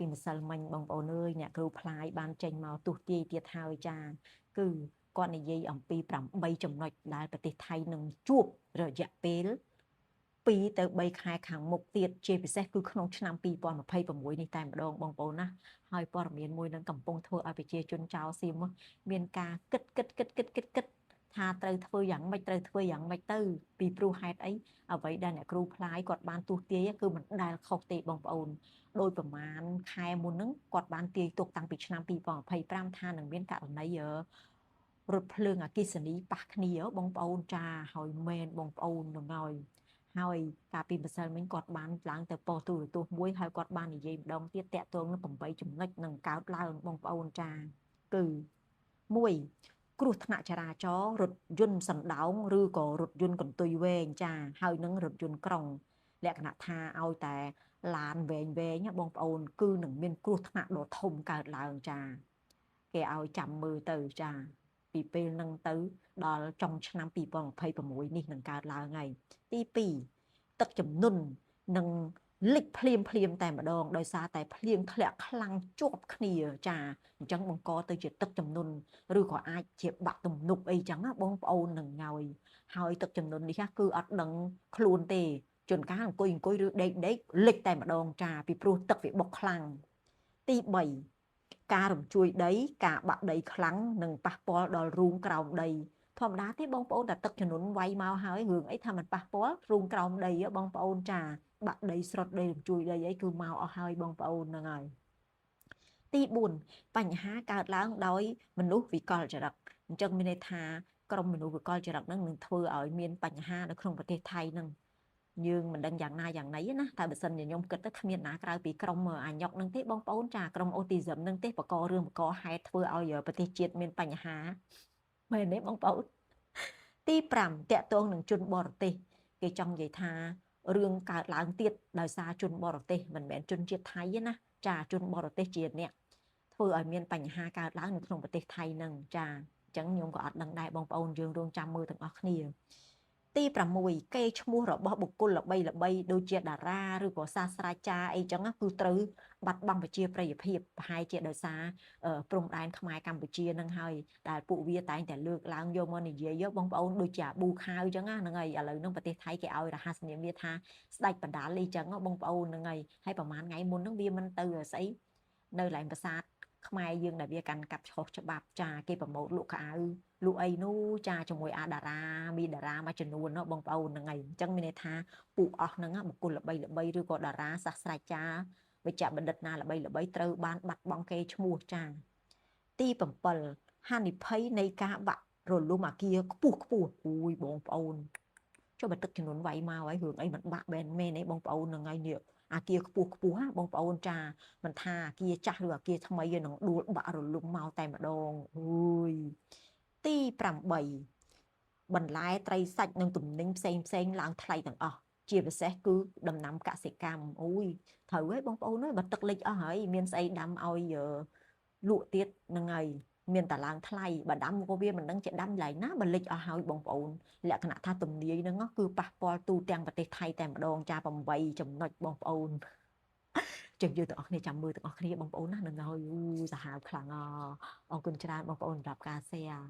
ពីម្សិលមិញបងប្អូនអើយអ្នកគ្រូផ្លាយបានចេញមកទុះទាយទៀតហើយចាគឺគាត់និយាយអំពី8ចំណុចដែលប្រទេសថៃនឹងជួបរយៈពេល2 ទៅ 3 ខែខាងមុខទៀតជាពិសេសគឺក្នុងឆ្នាំ2026នេះតែម្ដងបងប្អូនណាហើយព័ត៌មានមួយនឹងកំពុងធ្វើឲ្យប្រជាជនចៅសៀមមានការគិតថាត្រូវធ្វើយ៉ាងម៉េចទៅពីព្រោះហេតុអីអ្វីដែលអ្នកគ្រូផ្លាយគាត់បានទស្សន៍ទាយគឺមិនដែលខុសទេបងប្អូនដោយប្រមាណខែមុនហ្នឹងគាត់បានទាយទុកតាំងពីឆ្នាំ2025ថានឹងមានករណីរថភ្លើងអគ្គិសនីប៉ះគ្នាបងប្អូនចាហើយមែនបងប្អូននឹងហើយកាលពីម្សិលមិញគាត់បានឡើងទៅប៉ុស្តិ៍ទូរទស្សន៍មួយហើយគាត់បាននិយាយម្ដងទៀតតាក់ទងនឹង8ចំណុចនឹងកើតឡើងបងប្អូនចាគឺ1គ្រោះថ្នាក់ចរាចរណ៍រថយន្តសណ្ដោងឬក៏រថយន្តកន្ទុយវែងចាហើយនឹងរថយន្តក្រុងលក្ខណៈថាឲ្យតែឡានវែងបងប្អូនគឺនឹងមានគ្រោះថ្នាក់ដ៏ធំកើតឡើងចាគេឲ្យចាំមើលទៅចាពីពេលហ្នឹងទៅដល់ចុងឆ្នាំ2026នេះនឹងកើតឡើងហើយទី2ទឹកជំនន់នឹងលិចភ្លាមតែម្ដងដោយសារតែភ្លៀងធ្លាក់ខ្លាំងជាប់គ្នាចាអញ្ចឹងបង្កទៅជាទឹកជំនន់ឬក៏អាចជាបាក់ទំនប់អីចឹងណាបងប្អូននឹងហើយទឹកជំនន់នេះគឺអត់ដឹងខ្លួនទេជួនកាលអង្គុយឬដេកលិចតែម្ដងចាពីព្រោះទឹកវាបុកខ្លាំងទី3ការរំជួយដីការបាក់ដីខ្លាំងនឹងប៉ះពាល់ដល់រូងក្រោមដីធម្មតាទេបងប្អូនតែទឹកជំនន់វាយមកហើយរឿងអីថាมันប៉ះពាល់រូងក្រោមដីបងប្អូនចាបាក់ដីស្រុតដីរំជួយដីអីគឺមកអស់ហើយបងប្អូនហ្នឹងហើយទី4បញ្ហាកើតឡើងដោយមនុស្សវិកលចរិតអញ្ចឹងមានន័យថាក្រុមមនុស្សវិកលចរិតហ្នឹងនឹងធ្វើឲ្យមានបញ្ហានៅក្នុងប្រទេសថៃហ្នឹងយើងមិនដឹងយ៉ាងណាណាតែបើសិនជាខ្ញុំគិតទៅគ្មានណាក្រៅពីក្រុមអាញុកនឹងទេបងប្អូនចាក្រុមអូទីសឹមនឹងទេបករឿងបកហេតុធ្វើឲ្យប្រទេសជាតិមានបញ្ហាមែនទេបងប្អូនទី5តាក់ទងនឹងជនបរទេសគេចង់និយាយថារឿងកើតឡើងទៀតដោយសារជនបរទេសមិនមែនជនជាតិថៃទេណាចាជនបរទេសជាអ្នកធ្វើឲ្យមានបញ្ហាកើតឡើងនៅក្នុងប្រទេសថៃនឹងចាអញ្ចឹងខ្ញុំក៏អត់ដឹងដែរបងប្អូនយើងរងចាំមើលទាំងអស់គ្នាទី6កេរ្តិ៍ឈ្មោះរបស់បុគ្គលល្បីដូចជាតារាឬក៏សាស្ត្រាចារ្យអីចឹងគឺត្រូវបាត់បង់ប្រជាប្រិយភាពប្រហែលជាដោយសារព្រំដែនខ្មែរកម្ពុជានឹងហើយដែលពួកវាតែងតែលើកឡើងយកមកនិយាយបងប្អូនដូចជាអាប៊ូខាវចឹងហ្នឹងហើយឥឡូវហ្នឹងប្រទេសថៃគេឲ្យរហស្សនាមថាស្ដេចបណ្ដាលអីចឹងបងប្អូនហ្នឹងហើយប្រហែលថ្ងៃមុនហ្នឹងវាមិនទៅស្អីនៅកន្លែងប្រាសាទខ្មែរយើងដែលវាកាន់កាប់ឆុសច្បាប់ចាគេប្រម៉ូទលក់កៅអៅលក់អីនោះចាជាមួយអាតារាមានតារាមួយចំនួនបងប្អូនហ្នឹងហើយអញ្ចឹងមានន័យថាពួកអស់ហ្នឹងបុគ្គលល្បីឬក៏តារាសាស្ត្រាចារ្យវិជ្ជបណ្ឌិតណាល្បីត្រូវបានបាត់បង់កេរ្តិ៍ឈ្មោះចាទី7ហានិភ័យនៃការបាក់រលំអគារខ្ពស់អូយបងប្អូនចុះបើទឹកជំនន់វាយមកហើយរឿងអីមិនបាក់មែនទេបងប្អូនហ្នឹងហើយនេះអាគារខ្ពស់បងប្អូនចាមិនថាអាគារចាស់ឬអាគារថ្មីនឹងដួលបាក់រលំមកតែម្ដងអូយទី8បន្លែត្រីសាច់និងទំនិញផ្សេងឡើងថ្លៃទាំងអស់ជាពិសេសគឺដំណាំកសិកម្មអូយត្រូវហើយបងប្អូនអើយបើទឹកលិចអស់ហើយមានស្អីដាំឲ្យលក់ទៀតហ្នឹងហើយមានតែឡើងថ្លៃបើដាំក៏វាមិនដឹងជាដាំឡើងណាបើលិចអស់ហើយបងប្អូនលក្ខណៈថាទំនាយហ្នឹងគឺប៉ះពាល់ទូទាំងប្រទេសថៃតែម្ដងចា8ចំណុចបងប្អូនចឹងយើងទាំងអស់គ្នាចាំមើលទាំងអស់គ្នាបងប្អូនណានឹងហើយសាហាវខ្លាំងអរគុណច្រើនបងប្អូនសម្រាប់ការ share